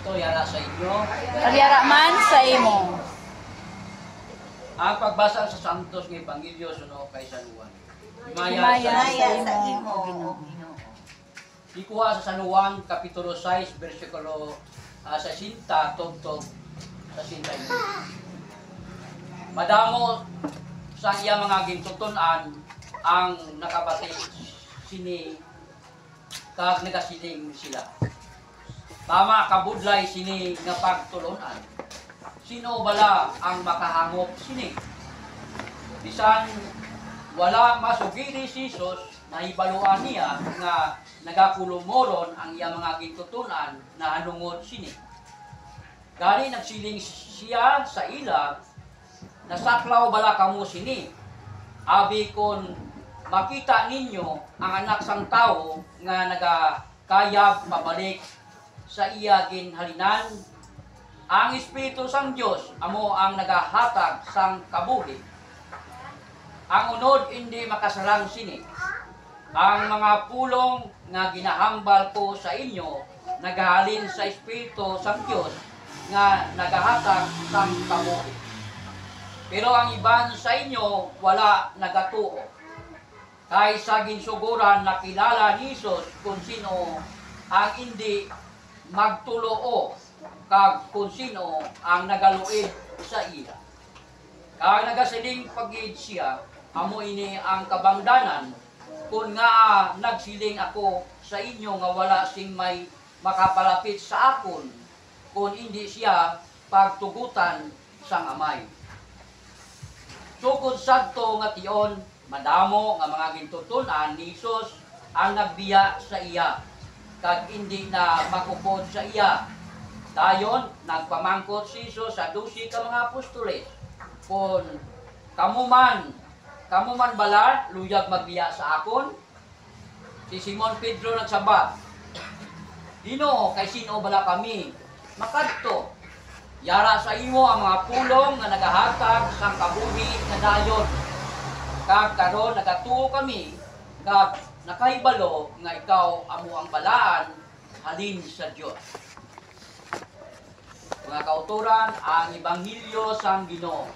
Kristo yara sa inyo. Pagyara man sa imo. Ang pagbasa sa Santos ng Ebanghelyo suno kay San Juan. Himaya sa imo, o o Ginoo. Ginoo. Ikuha sa San Juan kapitulo 6 bersikulo 60 tugtog sa 61. Madamo sa iya mga gintuton-an ang nakabati sini kag nagasiling sila. Tama kabudlay sini nga pagtulunan. Sino bala ang makahangop sini? Bisan wala masugiri si Jesus, nahibaluan niya nga nagakulumoron ang iya mga gintutunan na hanungod sini. Gani nagsiling siya sa ila, nasaklaw bala kamo sini. Abi kon makita ninyo ang anak sang tao nga nagakayab pabalik sa iya ginhalinan, ang Espiritu sang Dios amo ang nagahatag sang kabuhi. Ang unod hindi makasarang sini. Ang mga pulong nga ginahambal ko sa inyo nagahalin sa Espiritu sang Dios nga nagahatag sang kabuhi. Pero ang iban sa inyo wala nagatuo. Kay sa ginsuguran nakilala ni Jesus kung sino ang hindi magtuloo kag kung sino ang nagaluid sa iya. Kag nagasiling pagid siya, amo ini ang kabangdanan kung nga nagsiling ako sa inyo nga wala sing may makapalapit sa akon kung hindi siya pagtugutan sang amay. Sukod sadto nga tion, madamo nga mga gintutunan ni Jesus ang nagbiya sa iya kag hindi na makupod sa iya. Dayon nagpamangkot si Jesus sa 12 ka mga apostoles kung kamu man bala luyag magbiya sa akon. Si Simon Pedro nagsabat, Ginoo, kay sino bala kami makadto? Yara sa imo ang mga pulong nga nagahatag sang kabuhi nga dayon. Kag karon nagatuo kami kag nakahibalo nga ikaw amo ang balaan halin sa Dios. Mga kauturan, ang Ebanghelyo sang Ginoo.